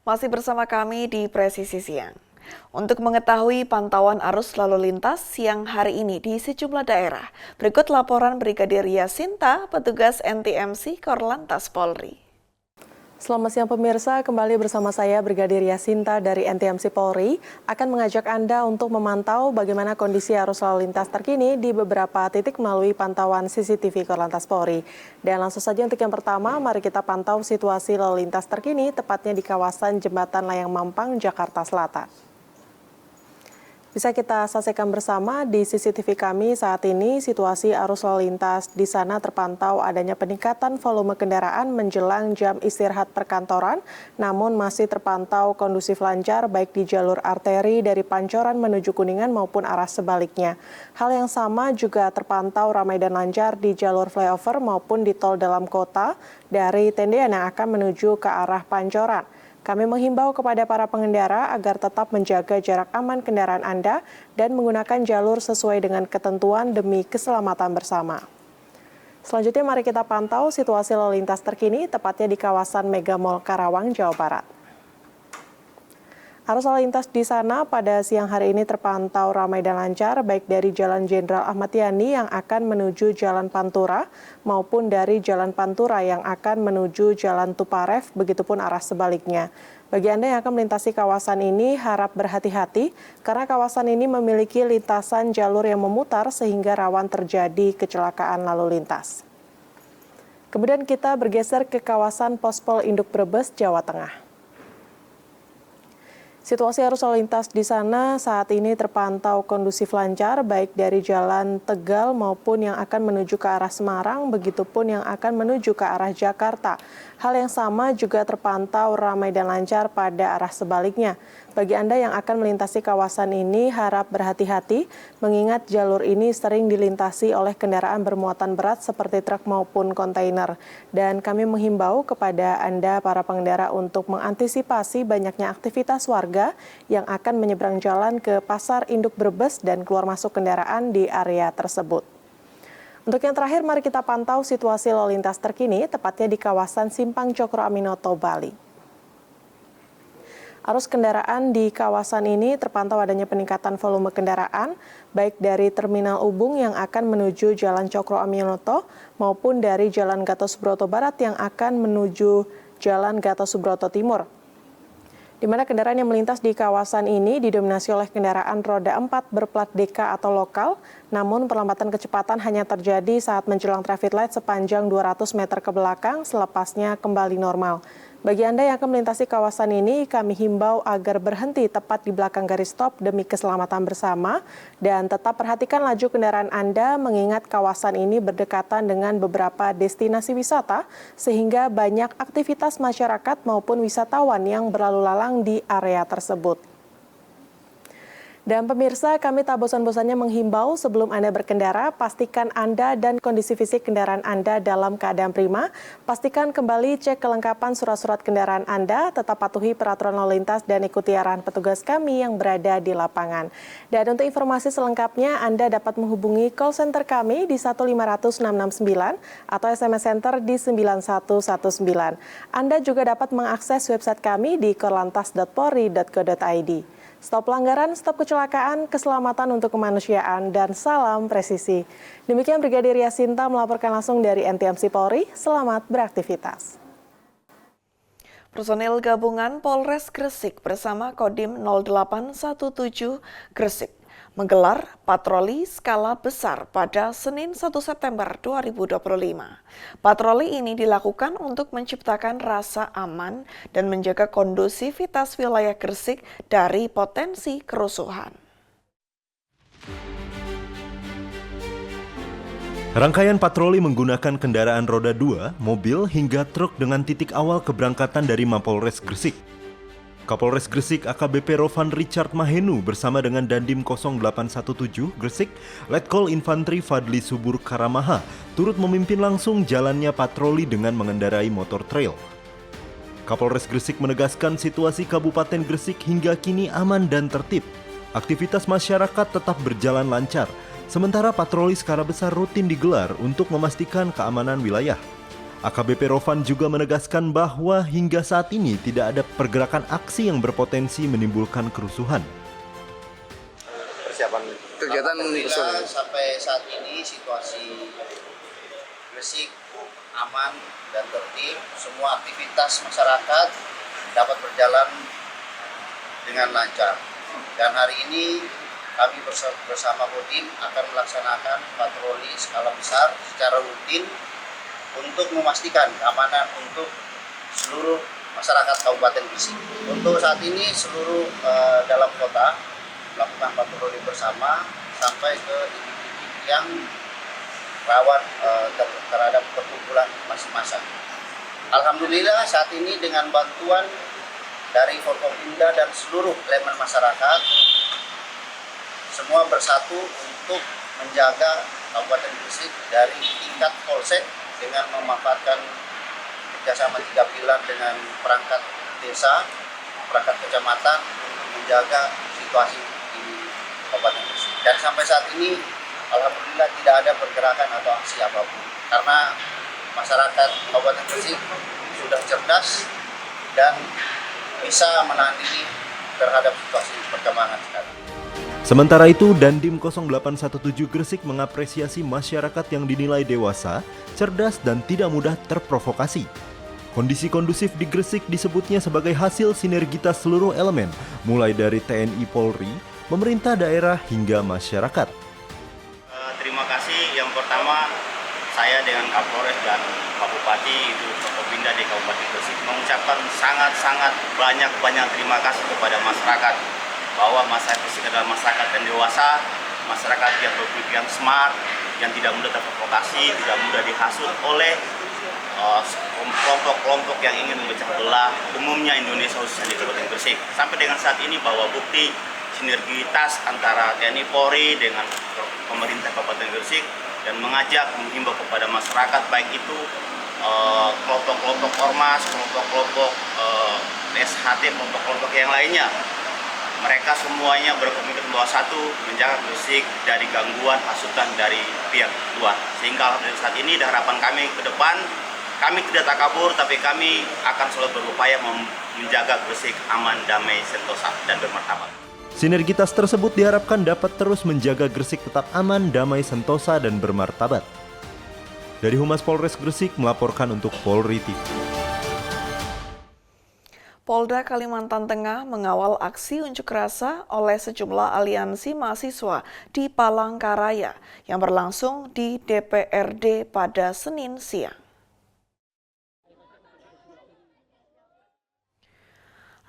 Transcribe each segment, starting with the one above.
Masih bersama kami di Presisi Siang. Untuk mengetahui pantauan arus lalu lintas siang hari ini di sejumlah daerah, berikut laporan Brigadir Yasinta, petugas NTMC Korlantas Polri. Selamat siang pemirsa, kembali bersama saya Brigadir Yasinta dari NTMC Polri akan mengajak Anda untuk memantau bagaimana kondisi arus lalu lintas terkini di beberapa titik melalui pantauan CCTV Korlantas Polri. Dan langsung saja untuk yang pertama, mari kita pantau situasi lalu lintas terkini tepatnya di kawasan Jembatan Layang Mampang, Jakarta Selatan. Bisa kita saksikan bersama di CCTV kami saat ini situasi arus lalu lintas di sana terpantau adanya peningkatan volume kendaraan menjelang jam istirahat perkantoran, namun masih terpantau kondusif lancar baik di jalur arteri dari Pancoran menuju Kuningan maupun arah sebaliknya. Hal yang sama juga terpantau ramai dan lancar di jalur flyover maupun di tol dalam kota dari Tendean yang akan menuju ke arah Pancoran. Kami menghimbau kepada para pengendara agar tetap menjaga jarak aman kendaraan Anda dan menggunakan jalur sesuai dengan ketentuan demi keselamatan bersama. Selanjutnya mari kita pantau situasi lalu lintas terkini tepatnya di kawasan Mega Mall Karawang, Jawa Barat. Arus lalu lintas di sana pada siang hari ini terpantau ramai dan lancar baik dari Jalan Jenderal Ahmad Yani yang akan menuju Jalan Pantura maupun dari Jalan Pantura yang akan menuju Jalan Tuparef, begitupun arah sebaliknya. Bagi Anda yang akan melintasi kawasan ini harap berhati-hati karena kawasan ini memiliki lintasan jalur yang memutar sehingga rawan terjadi kecelakaan lalu lintas. Kemudian kita bergeser ke kawasan Pospol Induk Brebes, Jawa Tengah. Situasi arus lalu lintas di sana saat ini terpantau kondusif lancar baik dari Jalan Tegal maupun yang akan menuju ke arah Semarang, begitupun yang akan menuju ke arah Jakarta. Hal yang sama juga terpantau ramai dan lancar pada arah sebaliknya. Bagi Anda yang akan melintasi kawasan ini harap berhati-hati mengingat jalur ini sering dilintasi oleh kendaraan bermuatan berat seperti truk maupun kontainer. Dan kami menghimbau kepada Anda para pengendara untuk mengantisipasi banyaknya aktivitas warga yang akan menyeberang jalan ke Pasar Induk Brebes dan keluar masuk kendaraan di area tersebut. Untuk yang terakhir, mari kita pantau situasi lalu lintas terkini tepatnya di kawasan Simpang Cokro Aminoto, Bali. Arus kendaraan di kawasan ini terpantau adanya peningkatan volume kendaraan, baik dari Terminal Ubung yang akan menuju Jalan Cokro Aminoto maupun dari Jalan Gatot Subroto Barat yang akan menuju Jalan Gatot Subroto Timur. Di mana kendaraan yang melintas di kawasan ini didominasi oleh kendaraan roda 4 berplat DK atau lokal, namun perlambatan kecepatan hanya terjadi saat menjelang traffic light sepanjang 200 meter ke belakang, selepasnya kembali normal. Bagi Anda yang akan melintasi kawasan ini, kami himbau agar berhenti tepat di belakang garis stop demi keselamatan bersama dan tetap perhatikan laju kendaraan Anda mengingat kawasan ini berdekatan dengan beberapa destinasi wisata sehingga banyak aktivitas masyarakat maupun wisatawan yang berlalu lalang di area tersebut. Dan pemirsa, kami tak bosan-bosannya menghimbau sebelum Anda berkendara, pastikan Anda dan kondisi fisik kendaraan Anda dalam keadaan prima. Pastikan kembali cek kelengkapan surat-surat kendaraan Anda, tetap patuhi peraturan lalu lintas dan ikuti arahan petugas kami yang berada di lapangan. Dan untuk informasi selengkapnya, Anda dapat menghubungi call center kami di 1500669 atau SMS Center di 9119. Anda juga dapat mengakses website kami di korlantas.polri.go.id. Stop pelanggaran, stop kecelakaan, keselamatan untuk kemanusiaan, dan salam presisi. Demikian Brigadir Yasinta melaporkan langsung dari NTMC Polri. Selamat beraktivitas. Personil gabungan Polres Gresik bersama Kodim 0817 Gresik menggelar patroli skala besar pada Senin 1 September 2025. Patroli ini dilakukan untuk menciptakan rasa aman dan menjaga kondusivitas wilayah Gresik dari potensi kerusuhan. Rangkaian patroli menggunakan kendaraan roda 2, mobil hingga truk dengan titik awal keberangkatan dari Mapolres Gresik. Kapolres Gresik AKBP Rovan Richard Mahenu bersama dengan Dandim 0817 Gresik, Letkol Infantri Fadli Subur Karamaha turut memimpin langsung jalannya patroli dengan mengendarai motor trail. Kapolres Gresik menegaskan situasi Kabupaten Gresik hingga kini aman dan tertib. Aktivitas masyarakat tetap berjalan lancar, sementara patroli skala besar rutin digelar untuk memastikan keamanan wilayah. AKBP Rovan juga menegaskan bahwa hingga saat ini tidak ada pergerakan aksi yang berpotensi menimbulkan kerusuhan. Persiapan Kegiatan alhamdulillah sampai saat ini situasi Gresik aman dan tertib, semua aktivitas masyarakat dapat berjalan dengan lancar. Dan hari ini kami bersama Kodim akan melaksanakan patroli skala besar secara rutin untuk memastikan keamanan untuk seluruh masyarakat Kabupaten Gresik. Untuk saat ini seluruh dalam kota melakukan patroli bersama sampai ke titik-titik yang rawan terhadap perkumpulan massa. Alhamdulillah saat ini dengan bantuan dari Forkopimda dan seluruh elemen masyarakat semua bersatu untuk menjaga Kabupaten Gresik dari tingkat polsek dengan memanfaatkan kerjasama 3 pilar dengan perangkat desa, perangkat kecamatan untuk menjaga situasi di Kabupaten Gresik. Dan sampai saat ini alhamdulillah tidak ada pergerakan atau aksi apapun karena masyarakat Kabupaten Gresik sudah cerdas dan bisa menahan diri terhadap situasi perkembangan sekarang. Sementara itu, Dandim 0817 Gresik mengapresiasi masyarakat yang dinilai dewasa, cerdas dan tidak mudah terprovokasi. Kondisi kondusif di Gresik disebutnya sebagai hasil sinergitas seluruh elemen, mulai dari TNI Polri, pemerintah daerah hingga masyarakat. Terima kasih. Yang pertama, saya dengan Kapolres dan Pak Bupati itu Forkopimda di Kabupaten Gresik mengucapkan sangat banyak terima kasih kepada masyarakat bahwa masyarakat Gresik adalah masyarakat yang dewasa, masyarakat yang berpikiran smart, yang tidak mudah terprovokasi, tidak mudah dihasut oleh kelompok-kelompok yang ingin memecah belah umumnya Indonesia khususnya di Kabupaten Gresik. Sampai dengan saat ini bahwa bukti sinergitas antara TNI Polri dengan pemerintah Kabupaten Gresik dan mengajak menghimbau kepada masyarakat baik itu kelompok-kelompok ormas, kelompok-kelompok SHT, kelompok-kelompok yang lainnya. Mereka semuanya berkomitmen bahwa satu, menjaga Gresik dari gangguan hasutan dari pihak luar. Sehingga alhamdulillah saat ini harapan kami ke depan, kami tidak takabur tapi kami akan selalu berupaya menjaga Gresik aman, damai, sentosa dan bermartabat. Sinergitas tersebut diharapkan dapat terus menjaga Gresik tetap aman, damai, sentosa, dan bermartabat. Dari Humas Polres Gresik melaporkan untuk Polri TV. Polda Kalimantan Tengah mengawal aksi unjuk rasa oleh sejumlah aliansi mahasiswa di Palangkaraya yang berlangsung di DPRD pada Senin siang.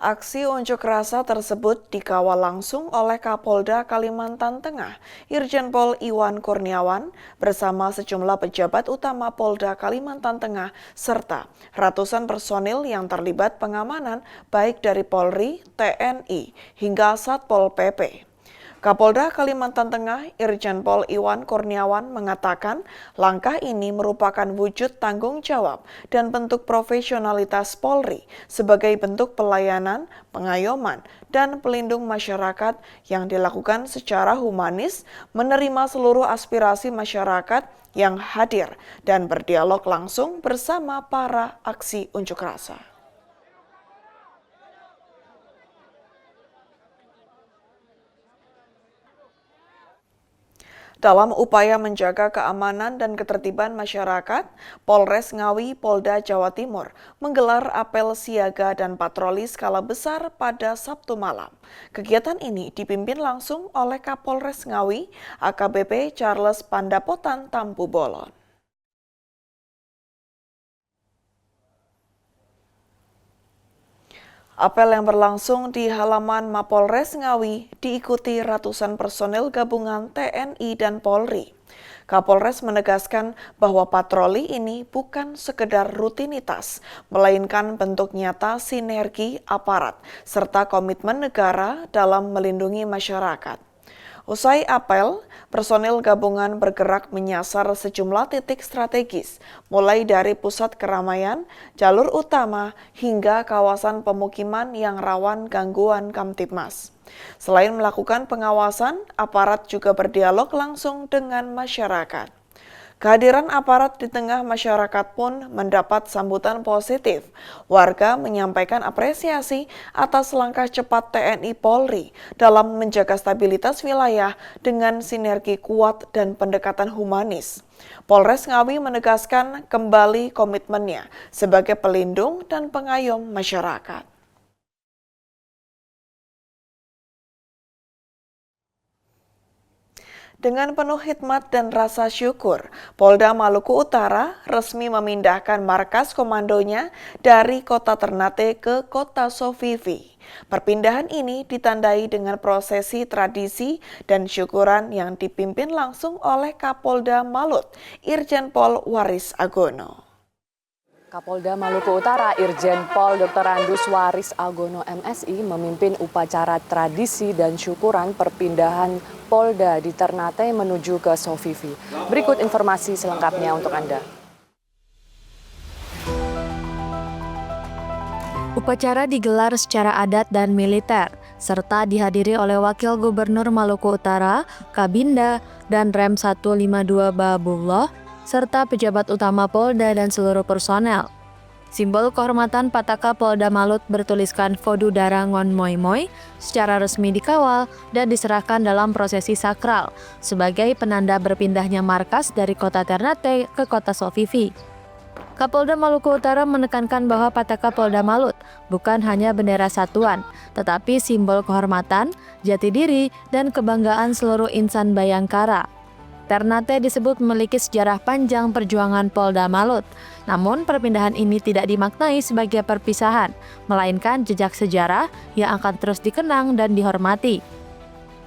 Aksi unjuk rasa tersebut dikawal langsung oleh Kapolda Kalimantan Tengah, Irjen Pol Iwan Kurniawan, bersama sejumlah pejabat utama Polda Kalimantan Tengah, serta ratusan personil yang terlibat pengamanan baik dari Polri, TNI, hingga Satpol PP. Kapolda Kalimantan Tengah, Irjen Pol Iwan Kurniawan mengatakan langkah ini merupakan wujud tanggung jawab dan bentuk profesionalitas Polri sebagai bentuk pelayanan, pengayoman, dan pelindung masyarakat yang dilakukan secara humanis, menerima seluruh aspirasi masyarakat yang hadir dan berdialog langsung bersama para aksi unjuk rasa. Dalam upaya menjaga keamanan dan ketertiban masyarakat, Polres Ngawi, Polda Jawa Timur menggelar apel siaga dan patroli skala besar pada Sabtu malam. Kegiatan ini dipimpin langsung oleh Kapolres Ngawi, AKBP Charles Pandapotan Tampu Bolon. Apel yang berlangsung di halaman Mapolres Ngawi diikuti ratusan personel gabungan TNI dan Polri. Kapolres menegaskan bahwa patroli ini bukan sekedar rutinitas, melainkan bentuk nyata sinergi aparat serta komitmen negara dalam melindungi masyarakat. Usai apel, personil gabungan bergerak menyasar sejumlah titik strategis, mulai dari pusat keramaian, jalur utama, hingga kawasan pemukiman yang rawan gangguan Kamtibmas. Selain melakukan pengawasan, aparat juga berdialog langsung dengan masyarakat. Kehadiran aparat di tengah masyarakat pun mendapat sambutan positif. Warga menyampaikan apresiasi atas langkah cepat TNI Polri dalam menjaga stabilitas wilayah dengan sinergi kuat dan pendekatan humanis. Polres Ngawi menegaskan kembali komitmennya sebagai pelindung dan pengayom masyarakat. Dengan penuh hikmat dan rasa syukur, Polda Maluku Utara resmi memindahkan markas komandonya dari kota Ternate ke kota Sovivi. Perpindahan ini ditandai dengan prosesi tradisi dan syukuran yang dipimpin langsung oleh Kapolda Malut, Irjen Pol Waris Agono. Kapolda Maluku Utara Irjen Pol Dr. Andus Waris Agono MSI memimpin upacara tradisi dan syukuran perpindahan Polda di Ternate menuju ke Sovivi. Berikut informasi selengkapnya untuk Anda. Upacara digelar secara adat dan militer, serta dihadiri oleh Wakil Gubernur Maluku Utara, Kabinda, dan Rem 152 Babullah, serta pejabat utama Polda dan seluruh personel. Simbol kehormatan Pataka Polda Malut bertuliskan Fodu Darangon Moi Moi secara resmi dikawal dan diserahkan dalam prosesi sakral sebagai penanda berpindahnya markas dari kota Ternate ke kota Sovivi. Kapolda Maluku Utara menekankan bahwa Pataka Polda Malut bukan hanya bendera satuan, tetapi simbol kehormatan, jati diri, dan kebanggaan seluruh insan Bayangkara. Ternate disebut memiliki sejarah panjang perjuangan Polda Malut, namun perpindahan ini tidak dimaknai sebagai perpisahan, melainkan jejak sejarah yang akan terus dikenang dan dihormati.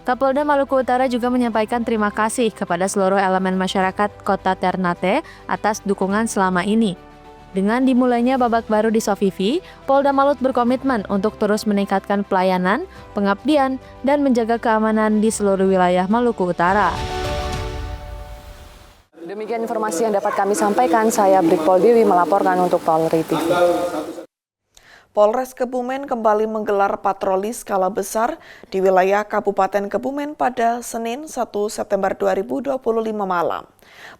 Kapolda Maluku Utara juga menyampaikan terima kasih kepada seluruh elemen masyarakat Kota Ternate atas dukungan selama ini. Dengan dimulainya babak baru di Sovivi, Polda Malut berkomitmen untuk terus meningkatkan pelayanan, pengabdian, dan menjaga keamanan di seluruh wilayah Maluku Utara. Demikian informasi yang dapat kami sampaikan. Saya Brigpol Dewi melaporkan untuk Polri TV. Polres Kebumen kembali menggelar patroli skala besar di wilayah Kabupaten Kebumen pada Senin 1 September 2025 malam.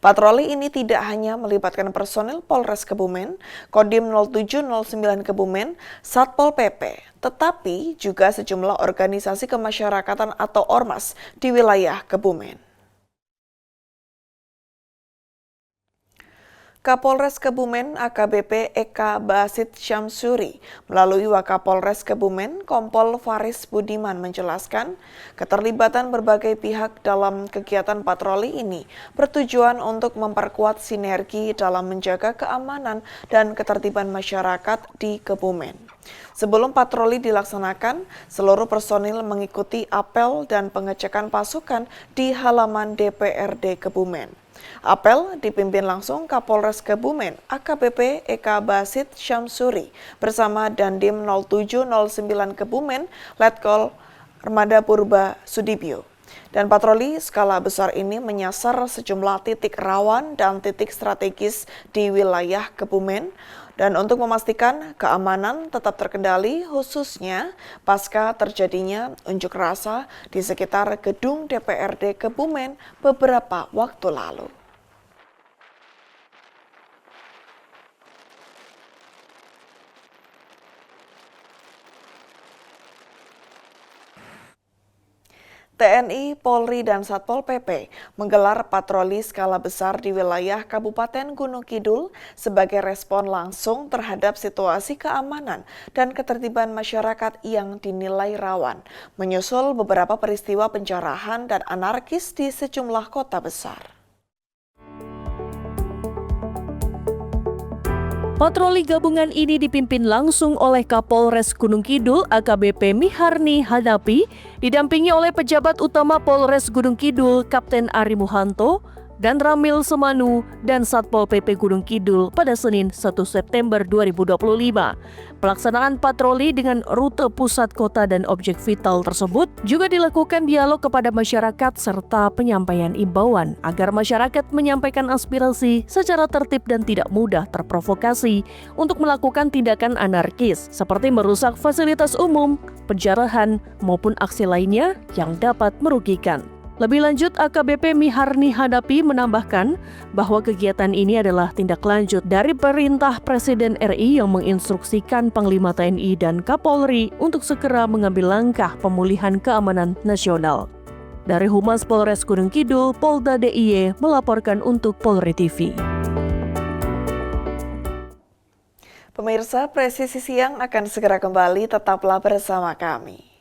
Patroli ini tidak hanya melibatkan personil Polres Kebumen, Kodim 0709 Kebumen, Satpol PP, tetapi juga sejumlah organisasi kemasyarakatan atau ormas di wilayah Kebumen. Kapolres Kebumen AKBP Eka Basit Syamsuri melalui Wakapolres Kebumen Kompol Faris Budiman menjelaskan keterlibatan berbagai pihak dalam kegiatan patroli ini bertujuan untuk memperkuat sinergi dalam menjaga keamanan dan ketertiban masyarakat di Kebumen. Sebelum patroli dilaksanakan, seluruh personil mengikuti apel dan pengecekan pasukan di halaman DPRD Kebumen. Apel dipimpin langsung Kapolres Kebumen AKBP Eka Basit Syamsuri bersama Dandim 0709 Kebumen Letkol Armada Purba Sudibyo. Dan patroli skala besar ini menyasar sejumlah titik rawan dan titik strategis di wilayah Kebumen. Dan untuk memastikan keamanan tetap terkendali khususnya pasca terjadinya unjuk rasa di sekitar gedung DPRD Kebumen beberapa waktu lalu. TNI, Polri, dan Satpol PP menggelar patroli skala besar di wilayah Kabupaten Gunung Kidul sebagai respon langsung terhadap situasi keamanan dan ketertiban masyarakat yang dinilai rawan, menyusul beberapa peristiwa penjarahan dan anarkis di sejumlah kota besar. Patroli gabungan ini dipimpin langsung oleh Kapolres Gunung Kidul AKBP Miharni Hanapi, didampingi oleh pejabat utama Polres Gunung Kidul Kapten Ari Muhanto, dan Ramil Semanu dan Satpol PP Gunung Kidul pada Senin 1 September 2025. Pelaksanaan patroli dengan rute pusat kota dan objek vital tersebut juga dilakukan dialog kepada masyarakat serta penyampaian imbauan agar masyarakat menyampaikan aspirasi secara tertib dan tidak mudah terprovokasi untuk melakukan tindakan anarkis seperti merusak fasilitas umum, penjarahan, maupun aksi lainnya yang dapat merugikan. Lebih lanjut, AKBP Miharni Hadapi menambahkan bahwa kegiatan ini adalah tindak lanjut dari perintah Presiden RI yang menginstruksikan Panglima TNI dan Kapolri untuk segera mengambil langkah pemulihan keamanan nasional. Dari Humas Polres Gunung Kidul, Polda DIY melaporkan untuk Polri TV. Pemirsa, Presisi Siang akan segera kembali, tetaplah bersama kami.